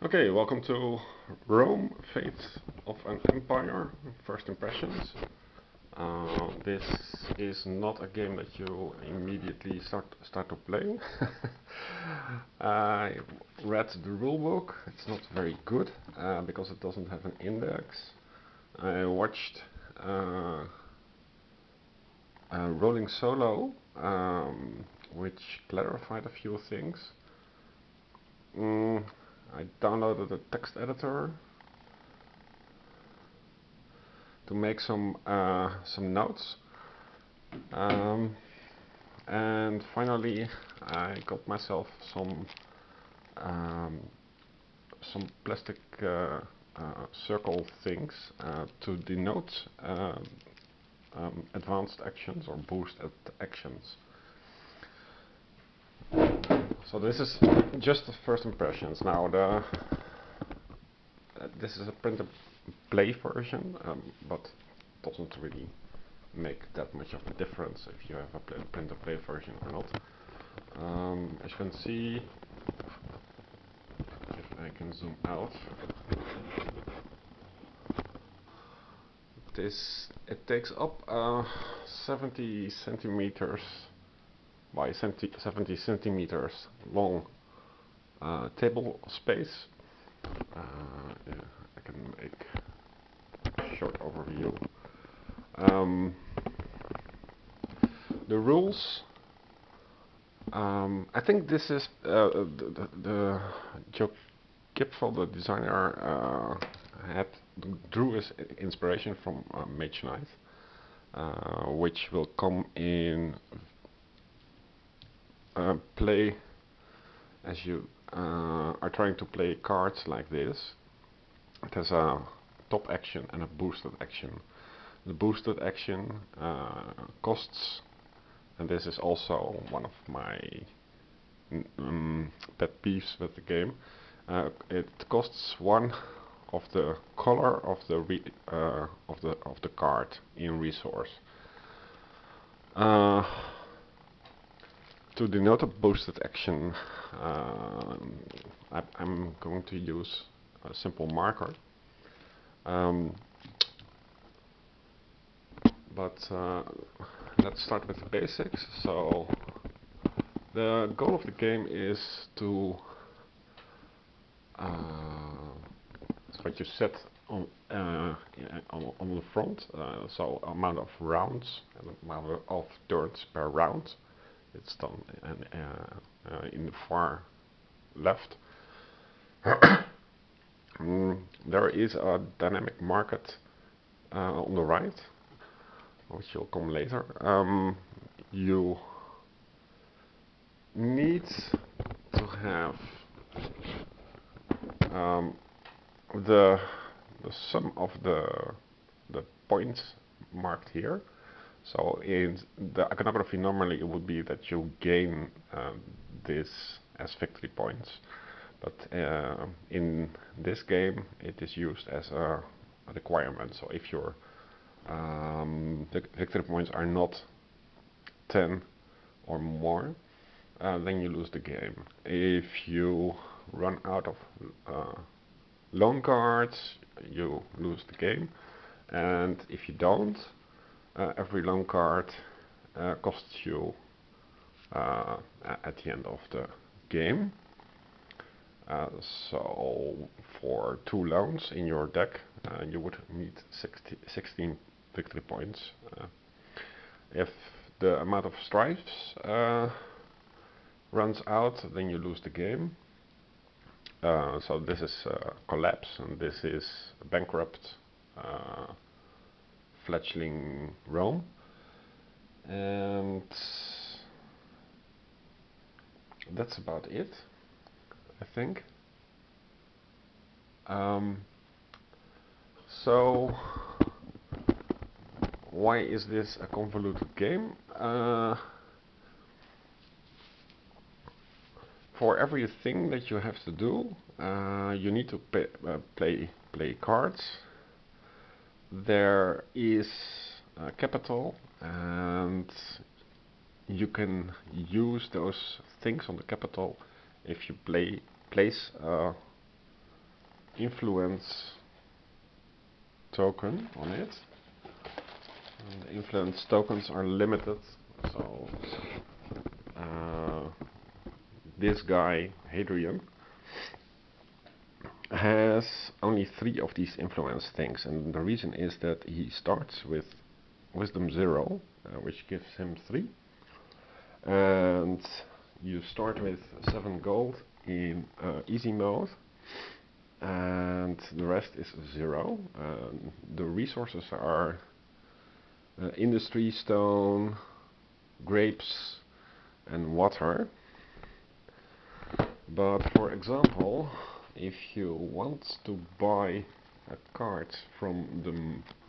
Okay, welcome to Rome, Fate of an Empire, First Impressions. This is not a game that you immediately start to play. I read the rulebook. It's not very good because it doesn't have an index. I watched Rolling Solo, which clarified a few things. I downloaded a text editor to make some notes, and finally I got myself um, some plastic circle things to denote advanced actions or boosted actions. So this is just the first impressions. Now this is a print and play version, but doesn't really make that much of a difference if you have a print and play version or not. As you can see, if I can zoom out, it takes up 70 centimeters by 70 centimeters long table space. Yeah, I can make a short overview. The rules. I think this is the Joe Kipfel, the designer, drew his inspiration from Mage Knight, which will come in play as you are trying to play cards like this. It has a top action and a boosted action. The boosted action costs, and this is also one of my pet peeves with the game. It costs one of the color of the card in resource. To denote a boosted action, I'm going to use a simple marker. But let's start with the basics. So the goal of the game is to what you set on the front. So amount of rounds and amount of turns per round. It's done in the far left. There is a dynamic market on the right, which will come later. You need to have the sum of the points marked here. So in the iconography, normally it would be that you gain this as victory points, but in this game it is used as a requirement. So if your victory points are not 10 or more, then you lose the game. If you run out of loan cards, you lose the game, and if you don't, every loan card costs you at the end of the game. So for 2 loans in your deck, you would need 16 victory points. If the amount of stripes runs out, then you lose the game. So this is collapse, and this is bankrupt, fledgling Rome, and that's about it, I think. So why is this a convoluted game? For everything that you have to do, you need to play cards. There is capital, and you can use those things on the capital if you place influence token on it. And the influence tokens are limited, so this guy, Hadrian, has only 3 of these influence things, and the reason is that he starts with wisdom 0, which gives him 3, and you start with 7 gold in easy mode, and the rest is 0. The resources are industry, stone, grapes and water. But for example, if you want to buy a card from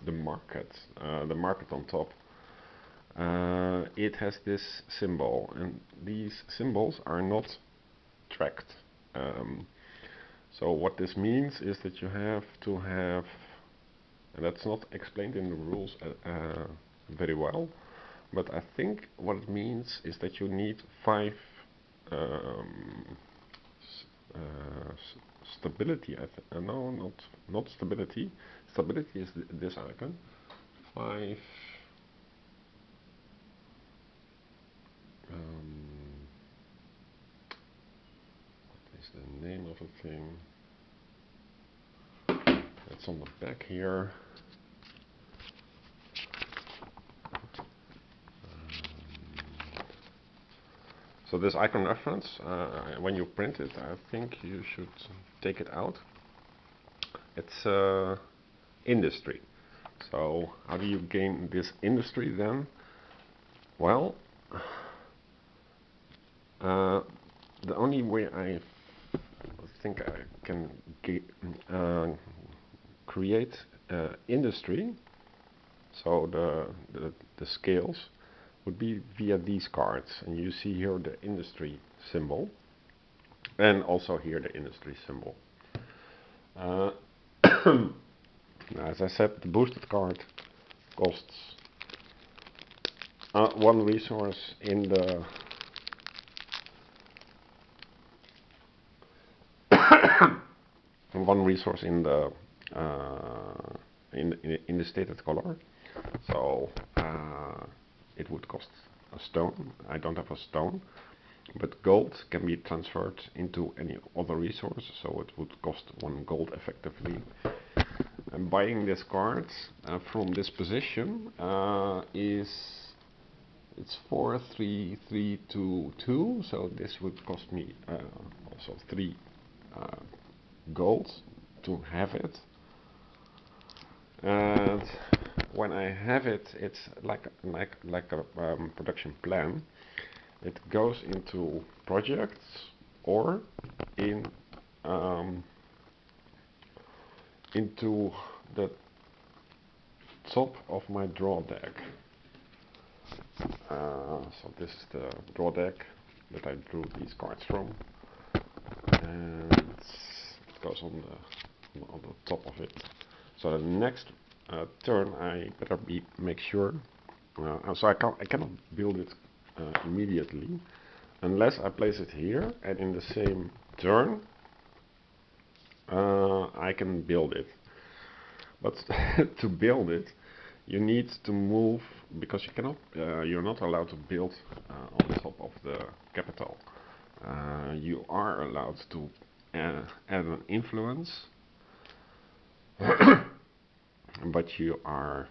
the market on top, it has this symbol, and these symbols are not tracked. So what this means is that you have to have, and that's not explained in the rules very well, but I think what it means is that you need 5 stability. No, not stability. Stability is this icon. 5. What is the name of the thing? It's on the back here. So this icon reference, when you print it, I think you should take it out. It's industry. So how do you gain this industry then? Well, the only way I think I can create industry, so the scales, would be via these cards, and you see here the industry symbol, and also here the industry symbol. As I said, the boosted card costs 1 resource in the in the stated color. So it would cost a stone. I don't have a stone, but gold can be transferred into any other resource, so it would cost 1 gold effectively. And buying this card from this position it's 4, 3, 3, 2, 2, so this would cost me also 3 gold to have it. And when I have it, it's like a production plan. It goes into projects or into the top of my draw deck. So this is the draw deck that I drew these cards from, and it goes on the top of it. So the next turn I better make sure. So I cannot build it immediately unless I place it here, and in the same turn I can build it. But to build it, you need to move, because you're not allowed to build on top of the capital. You are allowed to add an influence, but you are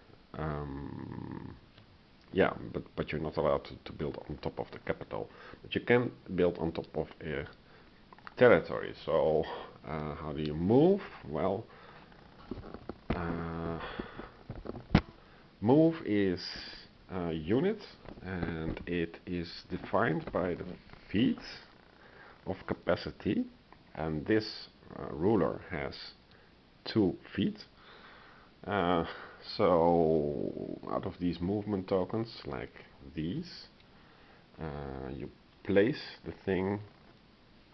but you're not allowed to build on top of the capital. But you can build on top of a territory. So how do you move? Well, move is a unit, and it is defined by the feet of capacity, and this ruler has 2 feet. So out of these movement tokens, like these, you place the thing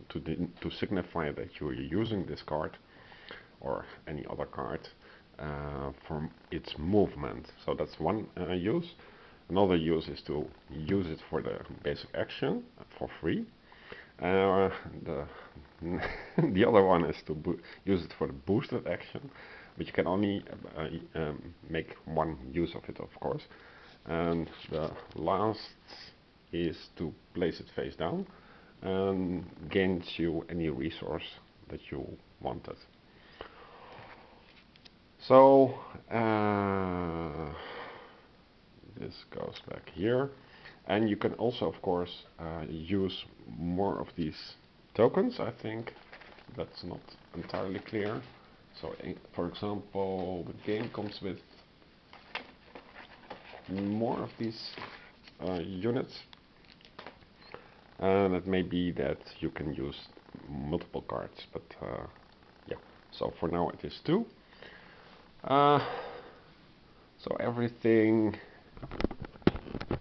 to signify that you are using this card or any other card from its movement. So that's one use. Another use is to use it for the basic action for free, Uh, the the other one is to use it for the boosted action, but you can only make one use of it, of course. And the last is to place it face down and gains you any resource that you wanted. So this goes back here, and you can also, of course, use more of these tokens. I think that's not entirely clear. So, for example, the game comes with more of these units, and it may be that you can use multiple cards, but yeah. So for now it is 2. So everything,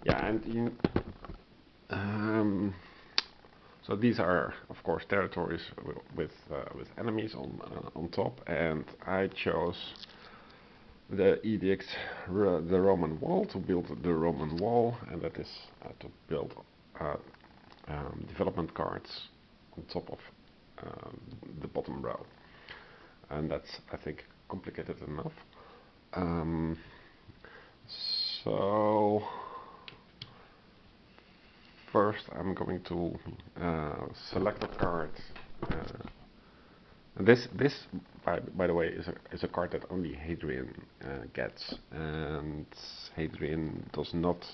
yeah, and so these are, of course, territories with enemies on top, and I chose the edict, the Roman wall, to build the Roman wall, and that is to build development cards on top of the bottom row, and that's, I think, complicated enough. So first I'm going to select a card. This by the way is a card that only Hadrian gets, and Hadrian does not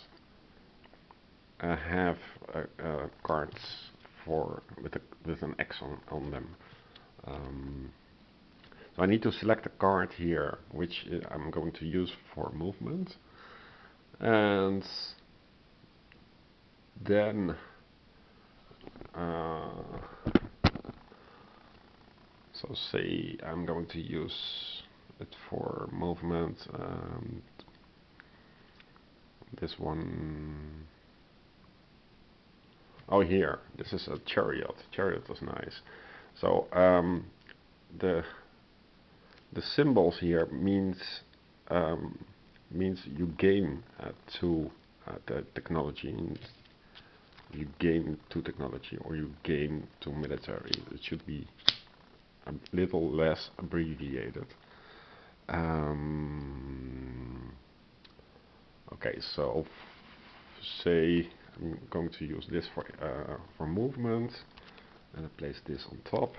have cards with an X on them. So I need to select a card here, which I'm going to use for movement, and then so say I'm going to use it for movement. This one, oh here, this is a chariot. Chariot is nice. So the symbols here means you gain to the technology. You gain to technology, or you gain to military. It should be a little less abbreviated. Okay, so say I'm going to use this for movement, and I place this on top.